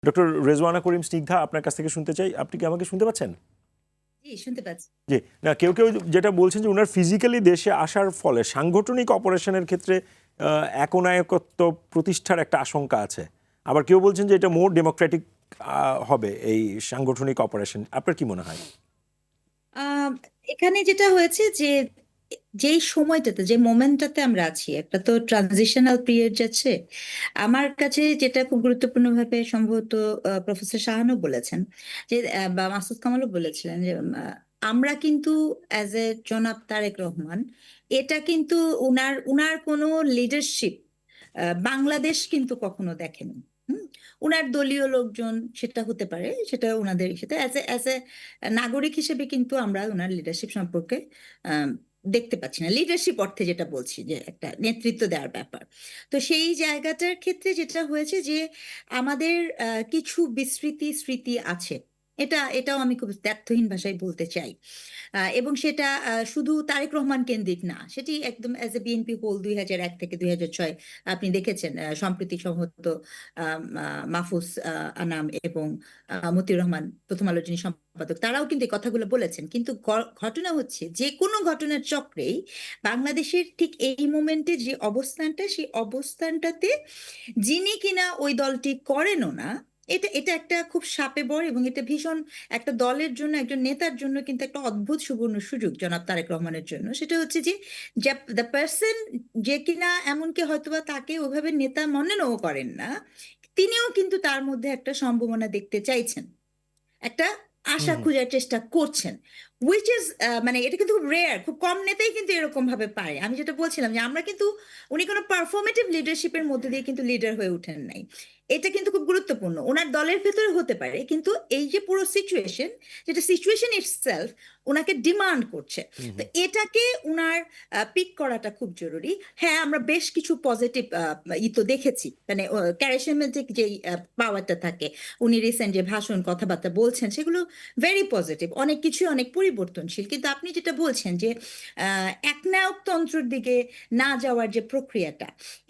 Doctor Rezwana করিম স্নিগ্ধা, আপনার কাছ থেকে শুনতে চাই, আপনি কি আমাকে শুনতে পাচ্ছেন? জি, শুনতে পাচ্ছি। জি, না কেউ কেউ যেটা বলছেন যে ওনার ফিজিক্যালি দেশে আসার ফলে সাংগঠনিক অপারেশনের ক্ষেত্রে একনায়কত্ব প্রতিষ্ঠার একটা আশঙ্কা আছে। আবার কেউ বলছেন যে এটা মোর ডেমোক্রেটিক হবে এই সাংগঠনিক অপারেশন। আপনার কি মনে হয়? আহ, এখানে যেটা হয়েছে যে যেই সময়টাতে যে মোমেন্টটাতে আমরা আছি, একটা তো ট্রানজিশনাল পিরিয়ড যাচ্ছে। আমার কাছে যেটা খুব গুরুত্বপূর্ণভাবে সম্ভবত প্রফেসর শাহানও বলেছেন যে বা মাসুদ কামালও বলেছিলেন যে আমরা কিন্তু অ্যাজ এ জনাব তারেক রহমান, এটা কিন্তু উনার উনার কোনো লিডারশিপ বাংলাদেশ কিন্তু কখনো দেখেনি। হুম, উনার দলীয় লোকজন সেটা হতে পারে, সেটা উনাদের সাথে অ্যাজ এ নাগরিক হিসেবে কিন্তু আমরা ওনার লিডারশিপ সম্পর্কে আম, দেখতে পাচ্ছি না। লিডারশিপ অর্থে যেটা বলছি যে একটা নেতৃত্ব দেওয়ার ব্যাপার। তো সেই জায়গাটার ক্ষেত্রে যেটা হয়েছে যে আমাদের কিছু বিস্মৃতি স্মৃতি আছে। এটাও আমি খুব দ্ব্যর্থহীন ভাষায় বলতে চাই। এবং সেটা শুধু তারেক রহমান কেন্দ্রিক না, সেটি একদম অ্যাজ এ বিএনপি হোল 2001 থেকে 2006 আপনি দেখেছেন। সম্প্রতি সম্ভবত মাহফুজ আনাম এবং মতিউর রহমান প্রথম আলোর যিনি সম্পাদক, তারাও কিন্তু এই কথাগুলো বলেছেন। কিন্তু ঘটনা হচ্ছে যে কোনো ঘটনার চক্রেই বাংলাদেশের ঠিক এই মোমেন্টে যে অবস্থানটা, সেই অবস্থানটাতে যিনি কিনা ওই দলটি করেনও না, এটা এটা একটা খুব শাপে বর, এবং এটা ভীষণ একটা দলের জন্য, একজন নেতার জন্য কিন্তু একটা অদ্ভুত সুবর্ণ সুযোগ জনাব তারেক রহমানের জন্য। সেটা হচ্ছে যে দ্য পার্সন যে কিনা এমনকি হয়তোবা তাকে ওইভাবে নেতা মনেও করেন না, তিনিও কিন্তু তার মধ্যে একটা সম্ভাবনা দেখতে চাইছেন, একটা আশা হুম, খোঁজার চেষ্টা করছেন। উইচ ইজ মানে এটা কিন্তু খুব রেয়ার, খুব কম নেতাই কিন্তু এরকম ভাবে পারে। আমি যেটা বলছিলাম যে আমরা কিন্তু, উনি কোনো পারফর্মেটিভ লিডারশিপের মধ্যে দিয়ে কিন্তু লিডার হয়ে ওঠেন নাই। এটা কিন্তু খুব গুরুত্বপূর্ণ। ওনার দলের ভেতরে হতে পারে, কিন্তু এই যে পুরো সিচুয়েশন, যেটা সিচুয়েশন ইটসেলফ ওনাকে ডিমান্ড করছে, হুম, তো হুম। এটাকে উনার পিক করাটা খুব জরুরি। হ্যাঁ, আমরা বেশ কিছু পজিটিভ তো দেখেছি, মানে ক্যারিশমেটিক যেই পাওয়ারটা থাকে, উনি রিসেন্ট যে ভাষণ কথাবার্তা বলছেন সেগুলো ভেরি পজিটিভ, অনেক কিছুই অনেক পরিবর্তনশীল। কিন্তু আপনি যেটা বলছেন যে একনায়কতন্ত্রের দিকে না যাওয়ার যে প্রক্রিয়াটা,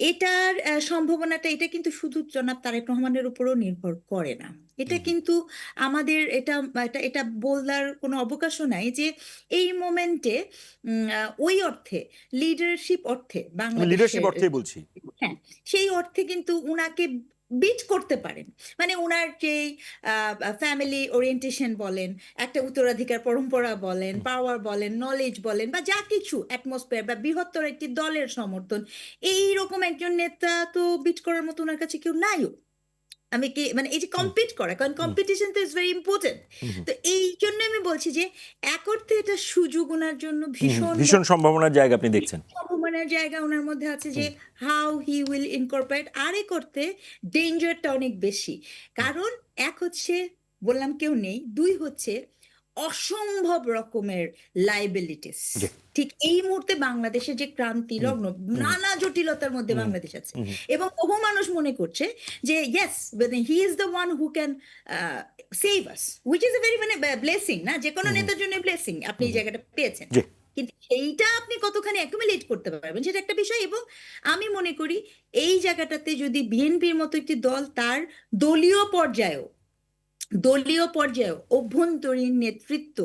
এটার সম্ভাবনাটা, এটা কিন্তু শুধু জনাব তারেক রহমানের উপরও নির্ভর করে না। এটা কিন্তু আমাদের এটা এটা এটা বলার কোনো অবকাশও নাই যে এই মোমেন্টে ওই অর্থে, লিডারশিপ অর্থে আমি লিডারশিপ বাংলাদেশের, অর্থেই বলছি। হ্যাঁ, সেই অর্থে কিন্তু উনাকে বিট করতে পারেন। মানে উনার যে ফ্যামিলি ওরিয়েন্টেশন বলেন, একটা উত্তরাধিকার পরম্পরা বলেন, পাওয়ার বলেন, নলেজ বলেন, বা যা কিছু অ্যাটমসফিয়ার বা বৃহত্তর একটি দলের সমর্থন, এই রকম একজন নেতা তো বিট করার মতো ওনার কাছে কেউ নাইও। আমি কি মানে এই যে হুম, কম্পিট করা, কারণ হুম, কম্পিটিশন তো ইজ ভেরি ইম্পর্টেন্ট। হুম, হুম, তো এই জন্য আমি বলছি যে এক অর্থে এটা সুযোগ ওনার জন্য হুম, হুম। ভীষণ ভীষণ সম্ভাবনার জায়গা আপনি দেখছেন। সম্ভাবনার জায়গা ওনার মধ্যে আছে, যে হুম, হাউ হি উইল ইনকর্পোরেট। আরে করতে ডেঞ্জারটা অনেক বেশি। হুম, কারণ এক হচ্ছে, বললাম কেউ নেই, দুই হচ্ছে অসম্ভব রকমের লাইবিলিটিস। জি, ঠিক এই মুহূর্তে বাংলাদেশে যে ক্রান্তি হুম, লগ্ন, হুম, নানা জটিলতার মধ্যে হুম, বাংলাদেশ আছে, হুম, এবং বহু মানুষ মনে করছে যে yes, he is the one who can save us, which is a very মানে ব্লেসিং না, যে কোনো হুম, হুম, নেতার জন্য ব্লেসিং আপনি এই হুম, জায়গাটা পেয়েছেন। জি। কিন্তু সেইটা আপনি কতখানি অ্যাকুমুলেট করতে পারবেন সেটা একটা বিষয়। এবং আমি মনে করি এই জায়গাটাতে যদি বিএনপির মতো একটি দল তার দলীয় পর্যায়েও, অভ্যন্তরীণ নেতৃত্ব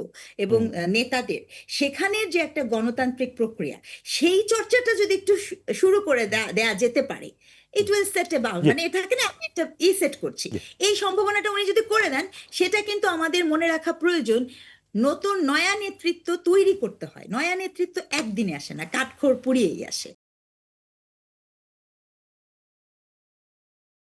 এবং হুম, নেতাদের সেখানের যে একটা গণতান্ত্রিক প্রক্রিয়া, সেই চর্চাটা যদি একটু শুরু করে দেয়া যেতে পারে, ইট হুম, উইল সেট অ্যাবাউট, জি, মানে এটাকে না আমি একটা সেট করছি। জি। এই সম্ভাবনাটা উনি যদি করে দেন, সেটা কিন্তু আমাদের মনে রাখা প্রয়োজন। নতুন নয়া নেতৃত্ব তৈরি করতে হয়, নয়া নেতৃত্ব একদিনে আসে না, কাঠখড় পুড়িয়েই আসে।